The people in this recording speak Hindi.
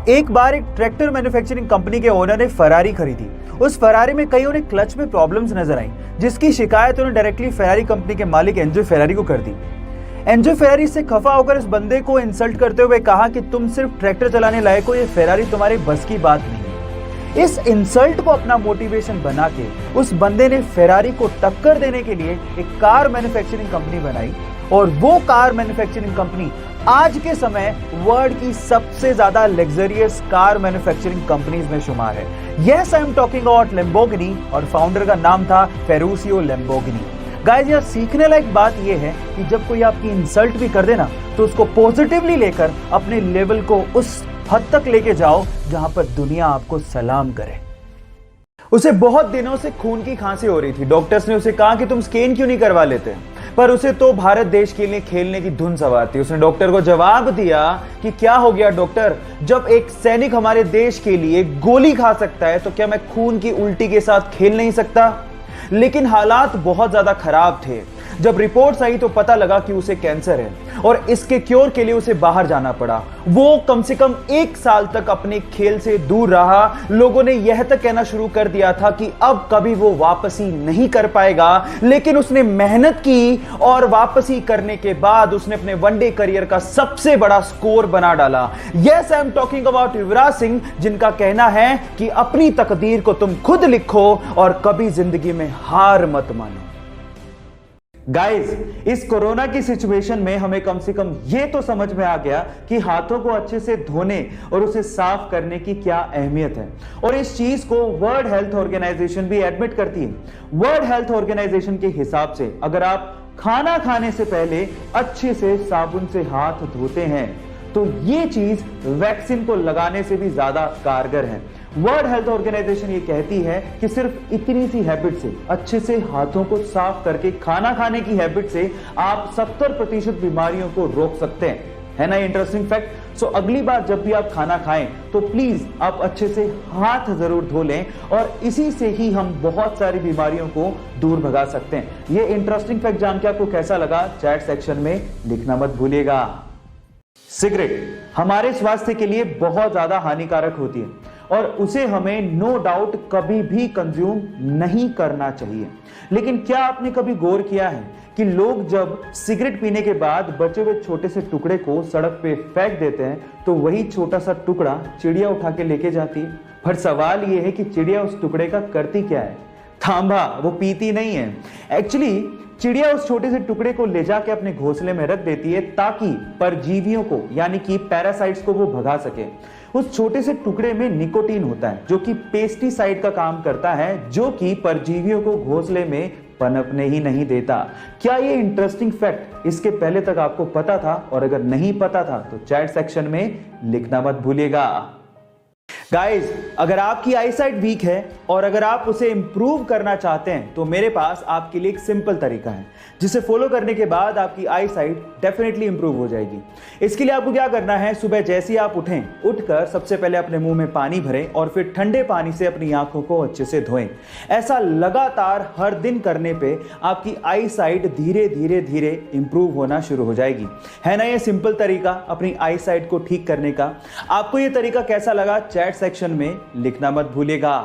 एक बार एक ट्रैक्टर मैन्युफैक्चरिंग कंपनी के ओनर ने फरारी खरीदी। उस फरारी में कई उन्हें क्लच में प्रॉब्लम्स नजर आई, जिसकी शिकायत उन्हें डायरेक्टली फरारी कंपनी के मालिक एंजो फेरारी को कर दी। एंजो फेरारी से खफा होकर इस बंदे को इंसल्ट करते हुए कहा कि तुम सिर्फ ट्रैक्टर चलाने लायक हो, ये फेरारी तुम्हारे बस की बात नहीं है। इस इंसल्ट को अपना मोटिवेशन बना के उस बंदे ने फेरारी को टक्कर देने के लिए एक कार मैन्युफैक्चरिंग कंपनी बनाई, और वो कार मैन्युफैक्चरिंग कंपनी आज के समय वर्ल्ड की सबसे ज्यादा लग्जरियस कार मैन्युफैक्चरिंग कंपनीज में शुमार है। Yes, I am talking about Lamborghini, और फाउंडर का नाम था फेरुशियो लैम्बोर्गिनी। गाइस, यार सीखने लायक बात यह है कि जब कोई आपकी इंसल्ट भी कर देना तो उसको पॉजिटिवली लेकर अपने लेवल को उस हद तक लेके जाओ जहां पर दुनिया आपको सलाम करे। उसे बहुत दिनों से खून की खांसी हो रही थी। डॉक्टर्स ने उसे कहा कि तुम स्कैन क्यों नहीं करवा लेते, पर उसे तो भारत देश के लिए खेलने की धुन सवार थी। उसने डॉक्टर को जवाब दिया कि क्या हो गया डॉक्टर, जब एक सैनिक हमारे देश के लिए गोली खा सकता है तो क्या मैं खून की उल्टी के साथ खेल नहीं सकता। लेकिन हालात बहुत ज्यादा खराब थे। जब रिपोर्ट्स आई तो पता लगा कि उसे कैंसर है और इसके क्योर के लिए उसे बाहर जाना पड़ा। वो कम से कम 1 साल तक अपने खेल से दूर रहा। लोगों ने यह तक कहना शुरू कर दिया था कि अब कभी वो वापसी नहीं कर पाएगा, लेकिन उसने मेहनत की और वापसी करने के बाद उसने अपने वनडे करियर का सबसे बड़ा स्कोर बना डाला। Yes, I am talking about Yuvraj Singh, जिनका कहना है कि अपनी तकदीर को तुम खुद लिखो और कभी जिंदगी में हार मत मानो। गाइस, इस कोरोना की सिचुएशन में हमें कम से कम ये तो समझ में आ गया कि हाथों को अच्छे से धोने और उसे साफ करने की क्या अहमियत है, और इस चीज को वर्ल्ड हेल्थ ऑर्गेनाइजेशन भी एडमिट करती है। वर्ल्ड हेल्थ ऑर्गेनाइजेशन के हिसाब से अगर आप खाना खाने से पहले अच्छे से साबुन से हाथ धोते हैं तो ये चीज वैक्सीन को लगाने से भी ज्यादा कारगर है। वर्ल्ड हेल्थ ऑर्गेनाइजेशन ये कहती है कि सिर्फ इतनी सी हैबिट से, अच्छे से हाथों को साफ करके खाना खाने की हैबिट से आप 70% बीमारियों को रोक सकते हैं। है ना इंटरेस्टिंग फैक्ट। सो अगली बार जब भी आप खाना खाएं तो प्लीज आप अच्छे से हाथ जरूर धो लें, और इसी से ही हम बहुत सारी बीमारियों को दूर भगा सकते हैं। ये इंटरेस्टिंग फैक्ट जान के आपको कैसा लगा, चैट सेक्शन में लिखना मत भूलिएगा। सिगरेट हमारे स्वास्थ्य के लिए बहुत ज्यादा हानिकारक होती है और उसे हमें नो डाउट कभी भी कंज्यूम नहीं करना चाहिए। लेकिन क्या आपने कभी गौर किया है कि लोग जब सिगरेट पीने के बाद बचे हुए छोटे से टुकड़े को सड़क पे फेंक देते हैं तो वही छोटा सा टुकड़ा चिड़िया उठा के लेके जाती है। पर सवाल यह है कि चिड़िया उस टुकड़े का करती क्या है? थांबा, वो पीती नहीं है। एक्चुअली चिड़िया उस छोटे से टुकड़े को ले जाके अपने घोंसले में रख देती है ताकि परजीवियों को, यानी कि पैरासाइट्स को वो भगा सके। उस छोटे से टुकड़े में निकोटीन होता है जो कि पेस्टिसाइड का काम करता है, जो कि परजीवियों को घोंसले में पनपने ही नहीं देता। क्या ये इंटरेस्टिंग फैक्ट इसके पहले तक आपको पता था? और अगर नहीं पता था तो चैट सेक्शन में लिखना मत भूलिएगा। गाइस, अगर आपकी आईसाइट वीक है और अगर आप उसे इंप्रूव करना चाहते हैं तो मेरे पास आपके लिए एक सिंपल तरीका है जिसे फॉलो करने के बाद आपकी आईसाइट डेफिनेटली इंप्रूव हो जाएगी। इसके लिए आपको क्या करना है, सुबह जैसे ही आप उठकर सबसे पहले अपने मुंह में पानी भरें और फिर ठंडे पानी से अपनी आंखों को अच्छे से धोएं। ऐसा लगातार हर दिन करने पे आपकी आईसाइट धीरे धीरे धीरे इंप्रूव होना शुरू हो जाएगी। है ना ये सिंपल तरीका अपनी आईसाइट को ठीक करने का? आपको ये तरीका कैसा लगा, चैट सेक्शन में लिखना मत भूलिएगा।